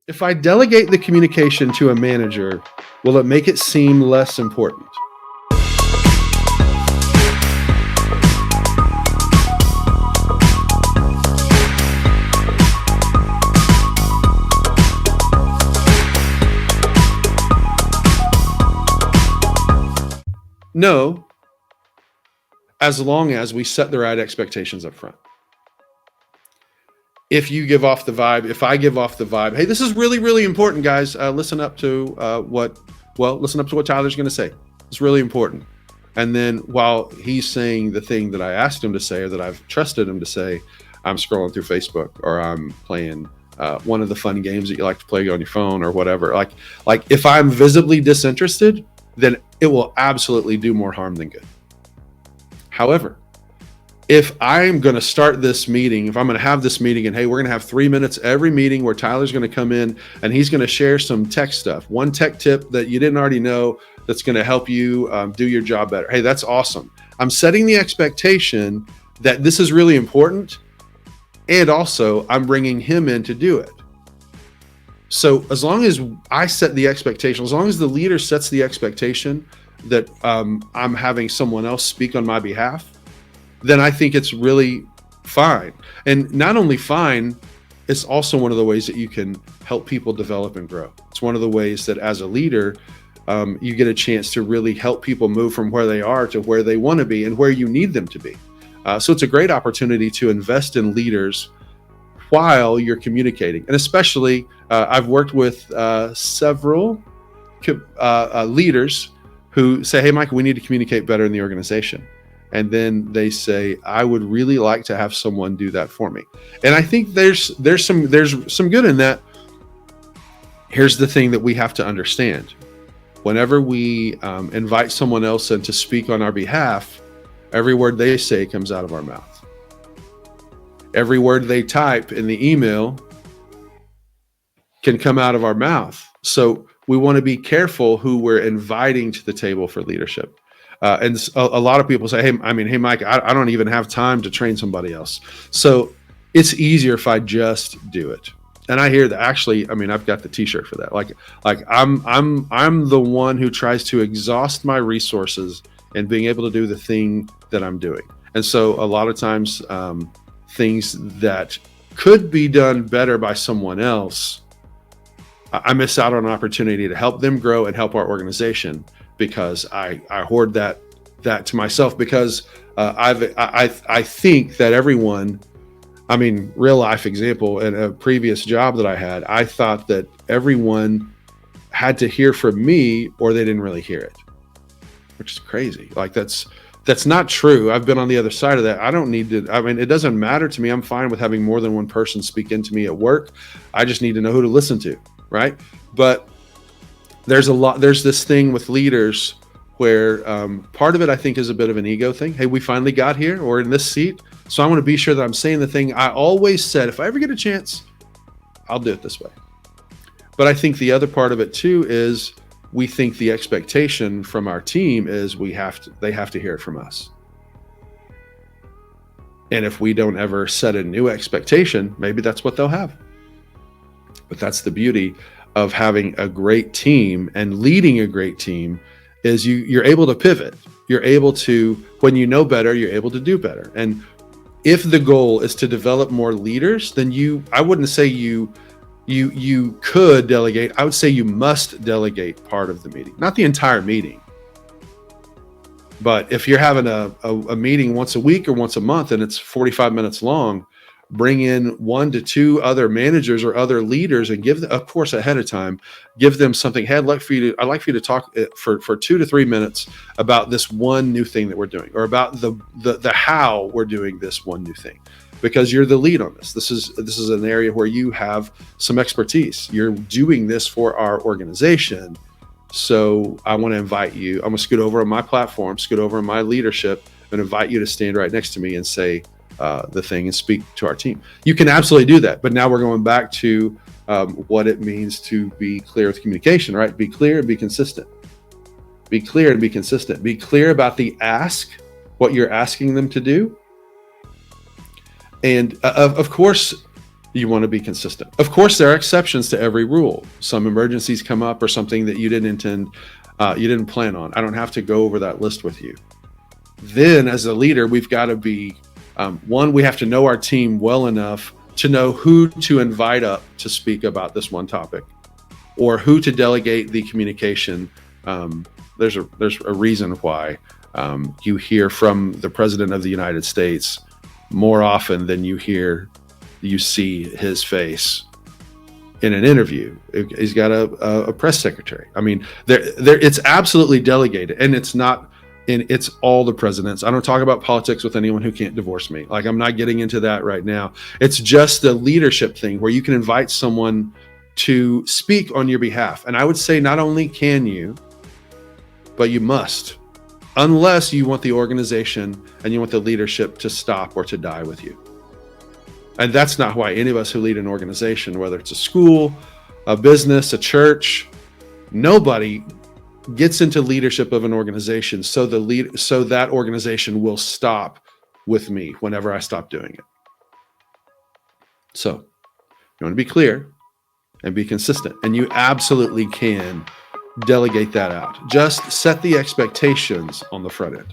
If I delegate the communication to a manager, will it make it seem less important? No, as long as we set the right expectations up front. If you give off the vibe, if I give off the vibe, hey, this is really, really important, guys. Listen up to what Tyler's going to say. It's really important. And then while he's saying the thing that I asked him to say or that I've trusted him to say, I'm scrolling through Facebook or I'm playing one of the fun games that you like to play on your phone or whatever. Like if I'm visibly disinterested, then it will absolutely do more harm than good. However, if I'm going to start this meeting, if I'm going to have this meeting and hey, we're going to have 3 minutes every meeting where Tyler's going to come in and he's going to share some tech stuff, one tech tip that you didn't already know that's going to help you do your job better. Hey, that's awesome. I'm setting the expectation that this is really important. And also I'm bringing him in to do it. So as long as I set the expectation, as long as the leader sets the expectation that I'm having someone else speak on my behalf, then I think it's really fine. And not only fine, it's also one of the ways that you can help people develop and grow. It's one of the ways that as a leader, you get a chance to really help people move from where they are to where they want to be and where you need them to be. So it's a great opportunity to invest in leaders while you're communicating. And especially, I've worked with several leaders who say, hey, Michael, we need to communicate better in the organization. And then they say, I would really like to have someone do that for me. And I think there's some good in that. Here's the thing that we have to understand. Whenever we invite someone else in to speak on our behalf, every word they say comes out of our mouth. Every word they type in the email can come out of our mouth. So we want to be careful who we're inviting to the table for leadership. And a lot of people say, hey, Mike, I don't even have time to train somebody else. So it's easier if I just do it. And I hear that actually, I've got the t-shirt for that. Like I'm the one who tries to exhaust my resources in being able to do the thing that I'm doing. And so a lot of times, things that could be done better by someone else, I miss out on an opportunity to help them grow and help our organization because I hoard that to myself because I think that everyone, real life example, in a previous job that I had, I thought that everyone had to hear from me or they didn't really hear it, which is crazy. Like that's not true. I've been on the other side of that. I don't need to, it doesn't matter to me. I'm fine with having more than one person speak into me at work. I just need to know who to listen to, right? But there's this thing with leaders where part of it, I think, is a bit of an ego thing. Hey, we finally got here or in this seat. So I want to be sure that I'm saying the thing I always said, if I ever get a chance, I'll do it this way. But I think the other part of it too is we think the expectation from our team is they have to hear it from us. And if we don't ever set a new expectation, maybe that's what they'll have. But that's the beauty of having a great team and leading a great team is you're able to pivot. You're able to, when you know better, you're able to do better. And if the goal is to develop more leaders, then I wouldn't say you could delegate. I would say you must delegate part of the meeting, not the entire meeting. But if you're having a meeting once a week or once a month and it's 45 minutes long, bring in 1 to 2 other managers or other leaders and give them, of course, ahead of time, give them something. Hey, I'd like for you to talk for 2 to 3 minutes about this one new thing that we're doing, or about the how we're doing this one new thing, because you're the lead on this. This is an area where you have some expertise. You're doing this for our organization. So I want to invite you. I'm going to scoot over on my platform, scoot over on my leadership, and invite you to stand right next to me and say the thing and speak to our team. You can absolutely do that. But now we're going back to what it means to be clear with communication, right? Be clear and be consistent. Be clear and be consistent. Be clear about the ask, what you're asking them to do. And of course, You want to be consistent. Of course, there are exceptions to every rule. Some emergencies come up or something that you didn't intend, you didn't plan on. I don't have to go over that list with you. Then, as a leader, we've got to be one, we have to know our team well enough to know who to invite up to speak about this one topic, or who to delegate the communication. There's a reason why you hear from the President of the United States more often than you see his face in an interview. He's got a press secretary. I mean, it's absolutely delegated, and it's not. And it's all the presidents. I don't talk about politics with anyone who can't divorce me. Like, I'm not getting into that right now. It's just the leadership thing where you can invite someone to speak on your behalf. And I would say not only can you, but you must, unless you want the organization and you want the leadership to stop or to die with you. And that's not why any of us who lead an organization, whether it's a school, a business, a church, nobody gets into leadership of an organization so that organization will stop with me whenever I stop doing it. So you want to be clear and be consistent, and you absolutely can delegate that out. Just set the expectations on the front end.